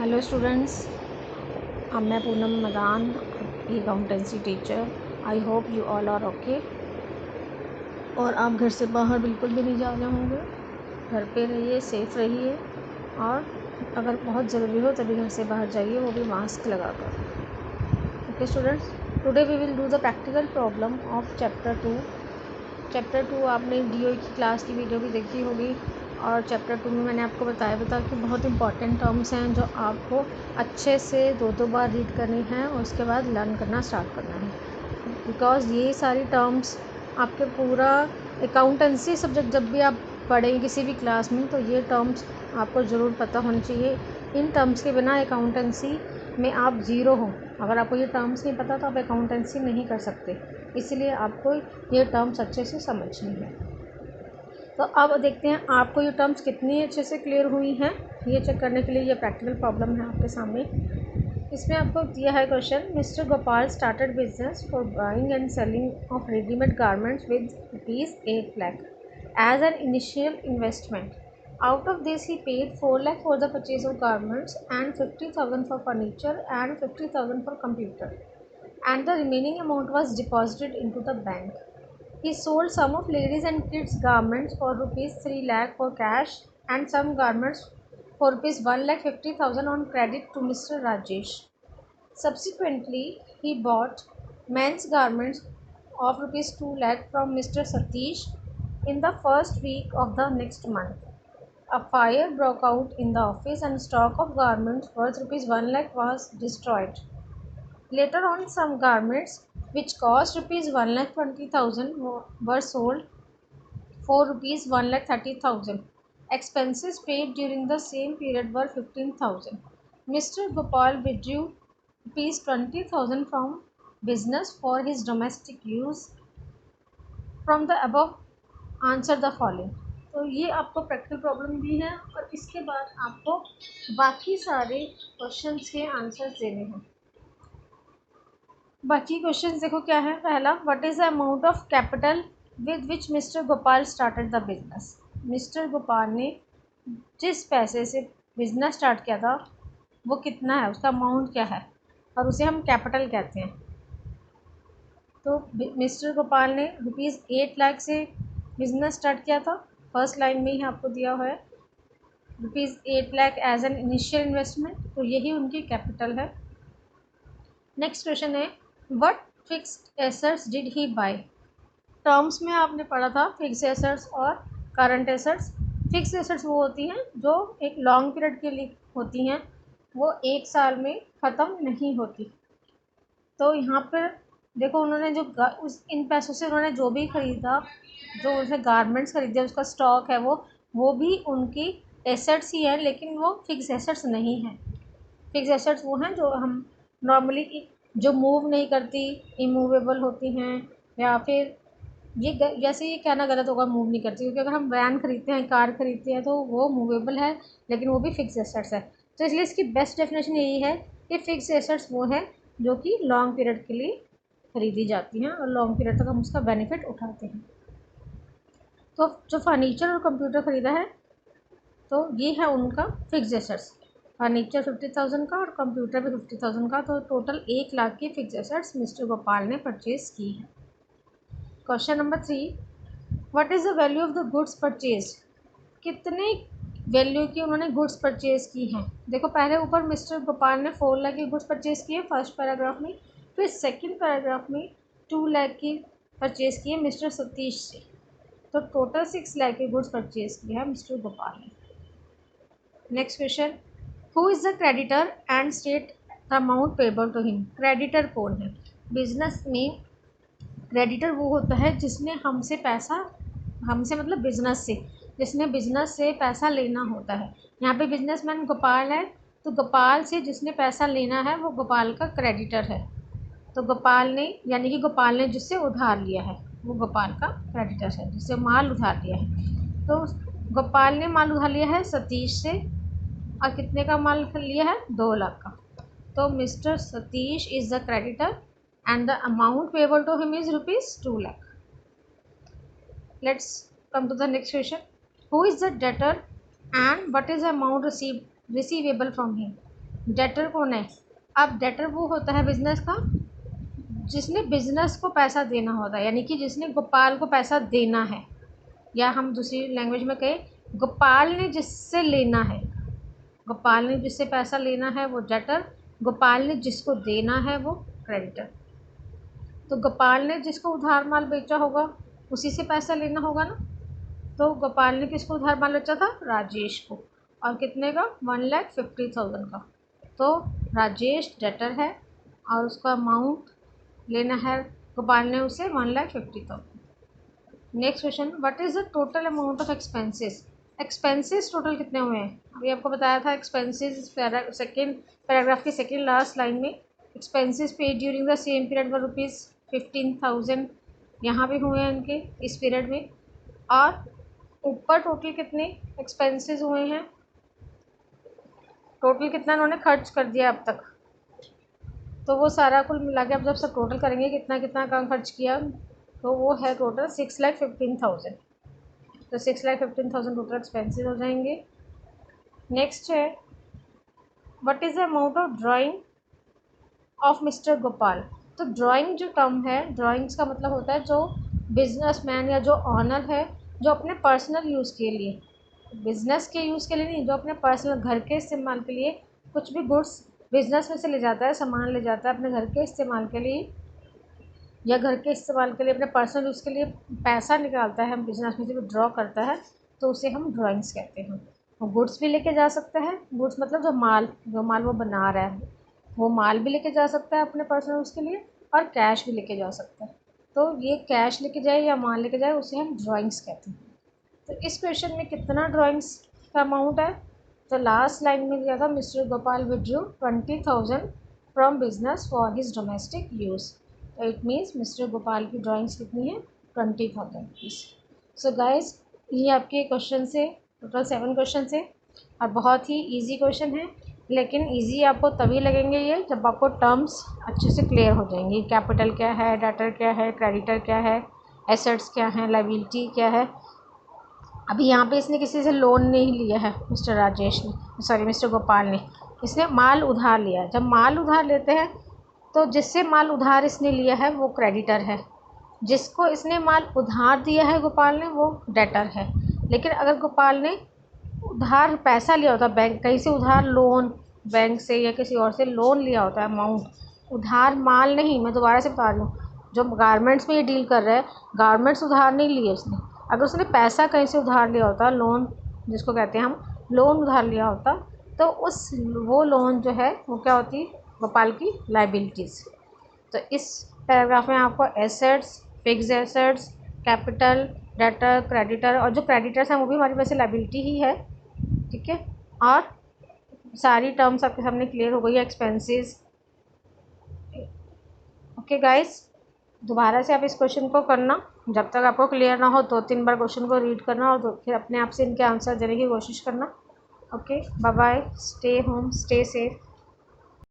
Hello students, अब मैं Poonam Madan, accountancy teacher. I hope you all are okay. और आप घर से बाहर बिल्कुल भी नहीं जा रहे होंगे। घर पे रहिए, सेफ़ रहिए, और अगर बहुत ज़रूरी हो तभी घर से बाहर जाइए, वो भी मास्क लगाकर। Okay students, today we will do the practical problem of chapter 2। Chapter 2 आपने DOE की क्लास की वीडियो भी देखी होगी, और चैप्टर 2 में मैंने आपको बताया कि बहुत इंपॉर्टेंट टर्म्स हैं जो आपको अच्छे से दो बार रीड करनी है और उसके बाद लर्न करना स्टार्ट करना है। बिकॉज़ ये सारी टर्म्स आपके पूरा अकाउंटेंसी सब्जेक्ट जब भी आप पढ़ेंगे किसी भी क्लास में, तो ये टर्म्स आपको ज़रूर पता होनी चाहिए। इन टर्म्स के बिना अकाउंटेंसी में आप ज़ीरो हो। अगर आपको ये टर्म्स नहीं पता तो आप अकाउंटेंसी नहीं कर सकते, इसलिए आपको ये टर्म्स अच्छे से समझनी है। तो अब देखते हैं आपको ये टर्म्स कितनी अच्छे से क्लियर हुई हैं। ये चेक करने के लिए ये प्रैक्टिकल प्रॉब्लम है आपके सामने। इसमें आपको दिया है question, mister Gopal started business for buying and selling of readymade garments with ₹8 lakh as an initial investment. Out of this, he paid 4 lakh for the purchase of garments and 50,000 for furniture and 50,000 for computer, and the remaining amount was deposited into the bank. He sold some of ladies and kids garments for ₹3 lakh for cash and some garments for ₹1,50,000 on credit to Mr. Rajesh. Subsequently, he bought men's garments of ₹2 lakh from Mr. Satish in the first week of the next month. A fire broke out in the office and stock of garments worth ₹1 lakh was destroyed. Later on, some garments which cost ₹1,20,000 were sold for ₹1,30,000. Expenses paid during the same period were 15,000. Mr. Gopal withdrew ₹20,000 from business for his domestic use. From the above, answer the following. तो ये आपको practical problem दी है, और इसके बाद आपको बाकी सारे क्वेश्चंस के आंसर्स देने हैं। बाकी क्वेश्चंस देखो क्या है। पहला, what is the amount of capital with which mister Gopal started the business. Mister Gopal ने जिस पैसे से बिजनेस स्टार्ट किया था वो कितना है, उसका अमाउंट क्या है, और उसे हम कैपिटल कहते हैं। तो मिस्टर गोपाल ने ₹8 लाख से बिजनेस स्टार्ट किया था। फर्स्ट लाइन में ही आपको दिया हुआ है ₹8 lakh as an initial investment, तो यही उनकी कैपिटल है। नेक्स्ट क्वेश्चन है, what fixed assets did he buy. Terms में आपने पढ़ा था फिक्स्ड एसेट्स और करंट एसेट्स। फिक्स्ड एसेट्स वो होती हैं जो एक लॉन्ग पीरियड के लिए होती हैं, वो एक साल में ख़त्म नहीं होती। तो यहाँ पर देखो, उन्होंने जो इन पैसों से उन्होंने जो भी ख़रीदा, जो उन्होंने गारमेंट्स खरीदे, उसका स्टॉक है वो भी उनकी एसेट्स ही है, लेकिन वो फिक्स एसेट्स नहीं हैं। फिक्स एसेट्स वो हैं जो हम नॉर्मली जो मूव नहीं करती, इमूवेबल होती हैं, या फिर ये जैसे ये कहना गलत होगा मूव नहीं करती, क्योंकि अगर हम वैन खरीदते हैं, कार खरीदते हैं, तो वो मूवेबल है, लेकिन वो भी फिक्स एसेट्स है। तो इसलिए इसकी बेस्ट डेफिनेशन यही है कि फिक्स एसेट्स वो हैं जो कि लॉन्ग पीरियड के लिए खरीदी जाती हैं और लॉन्ग पीरियड तक हम उसका बेनिफिट उठाते हैं। तो जो फर्नीचर और कंप्यूटर ख़रीदा है, तो ये है उनका फिक्स एसेट्स। फर्नीचर 50,000 का और कंप्यूटर भी 50,000 का, तो टोटल 1 लाख की फिक्स एसेट्स मिस्टर गोपाल ने परचेज़ की है। Question number 3, what is the value of the goods purchase. कितने वैल्यू की उन्होंने गुड्स परचेज़ की हैं। देखो, पहले ऊपर मिस्टर गोपाल ने 4 लाख की गुड्स परचेज़ की है फर्स्ट पैराग्राफ में, फिर सेकंड पैराग्राफ में 2 लाख की परचेज़ की है मिस्टर सतीश से, तो टोटल 6 लाख की गुड्स परचेज़ की है मिस्टर गोपाल ने। Next question, who is the creditor and state the amount payable to him. Creditor कौन है। बिजनेस में क्रेडिटर वो होता है जिसने हमसे पैसा, हमसे मतलब बिजनेस से, जिसने बिजनेस से पैसा लेना होता है। यहाँ पे बिजनेसमैन गोपाल है, तो गोपाल से जिसने पैसा लेना है वो गोपाल का क्रेडिटर है। तो गोपाल ने, यानी कि गोपाल ने जिससे उधार लिया है वो गोपाल का क्रेडिटर है, जिससे माल उधार लिया है। तो गोपाल ने माल उधार लिया है सतीश से, और कितने का माल लिया है, 2 लाख का। तो mister Satish is the creditor and the amount payable to him is ₹2 lakh. Let's come to the next question. Who is the debtor and what is the amount receivable from him? Debtor कौन है? अब debtor वो होता है business का जिसने business को पैसा देना होता है, यानी कि जिसने गोपाल को पैसा देना है, या हम दूसरी लैंग्वेज में कहें गोपाल ने जिससे लेना है, गोपाल ने जिससे पैसा लेना है वो डेटर, गोपाल ने जिसको देना है वो क्रेडिटर। तो गोपाल ने जिसको उधार माल बेचा होगा उसी से पैसा लेना होगा ना। तो गोपाल ने किसको उधार माल बेचा था? राजेश को। और कितने का? 1,50,000 का। तो राजेश डेटर है और उसका अमाउंट लेना है गोपाल ने उसे 1,50,000। Next question, what is the total amount of expenses? Expenses total कितने हुए हैं? अभी आपको बताया था एक्सपेंसेस सेकेंड पैराग्राफ की सेकेंड लास्ट लाइन में, expenses paid during the same period were ₹15,000। यहाँ भी हुए हैं इनके इस पीरियड में। और ऊपर टोटल कितने एक्सपेंसेस हुए हैं, टोटल कितना उन्होंने खर्च कर दिया अब तक, तो वो सारा कुल मिला के आप जब सब टोटल करेंगे कितना कितना काम खर्च किया, तो वो है टोटल 6,15,000। तो 6,15,000 टोटल एक्सपेंसेस हो जाएंगे। नेक्स्ट है, what is the amount of drying of mister Gopal? तो ड्राइंग जो टर्म है, ड्राइंग्स का मतलब होता है जो बिजनेसमैन या जो ऑनर है जो अपने पर्सनल यूज़ के लिए, बिजनेस के यूज़ के लिए नहीं, जो अपने पर्सनल घर के इस्तेमाल के लिए कुछ भी गुड्स बिजनेस में से ले जाता है, सामान ले जाता है अपने घर के इस्तेमाल के लिए या घर के इस्तेमाल के लिए अपने पर्सनल यूज़ के लिए पैसा निकालता है, हम बिजनेस में से विड्रॉ करता है, तो उसे हम ड्राइंग्स कहते हैं। वो गुड्स भी लेके जा सकता है, गुड्स मतलब जो माल वो बना रहा है वो माल भी लेके जा सकता है अपने पर्सनल यूज़ के लिए, और कैश भी लेके जा सकता है। तो ये कैश लेके जाए या माल लेके जाए उसे हम ड्राइंग्स कहते हैं। तो इस क्वेश्चन में कितना ड्राइंग्स का अमाउंट है? तो लास्ट लाइन में दिया था mister Gopal withdrew 20,000 from business for his domestic use. तो इट मीन्स मिस्टर गोपाल की ड्राइंग्स कितनी है? 20,000 रुपीज़। सो गाइज ये आपके क्वेश्चन से टोटल 7 क्वेश्चन है और बहुत ही ईजी क्वेश्चन है, लेकिन ईजी आपको तभी लगेंगे ये जब आपको टर्म्स अच्छे से क्लियर हो जाएंगी। कैपिटल क्या है, डेटर क्या है, क्रेडिटर क्या है, एसेट्स क्या है, लायबिलिटी क्या है। अभी यहाँ पे इसने किसी से लोन नहीं लिया है, मिस्टर राजेश ने, सॉरी मिस्टर गोपाल ने, इसने माल उधार लिया है। जब माल उधार लेते हैं तो जिससे माल उधार इसने लिया है वो क्रेडिटर है, जिसको इसने माल उधार दिया है गोपाल ने वो डेटर है। लेकिन अगर गोपाल ने उधार पैसा लिया होता बैंक कहीं से, उधार लोन बैंक से या किसी और से लोन लिया होता है अमाउंट, उधार माल नहीं, मैं दोबारा से बता रही हूँ, जो गारमेंट्स में ये डील कर रहा है गारमेंट्स उधार नहीं लिए उसने। अगर उसने पैसा कहीं से उधार लिया होता, लोन जिसको कहते हैं हम, लोन उधार लिया होता, तो वो लोन जो है वो क्या होती? गोपाल की लाइबिलिटीज़। तो इस पैराग्राफ में आपको assets, fixed assets, capital, debtor, creditor, और जो क्रेडिटर्स हैं वो भी हमारी वैसे लाइबिलिटी ही है, ठीक है। और सारी टर्म्स आपके सामने क्लियर हो गई है, एक्सपेंसेस। ओके गाइस, दोबारा से आप इस क्वेश्चन को करना, जब तक आपको क्लियर ना हो 2-3 बार क्वेश्चन को रीड करना और फिर अपने आप से इनके आंसर देने की कोशिश करना। Okay, bye bye, stay home, stay safe.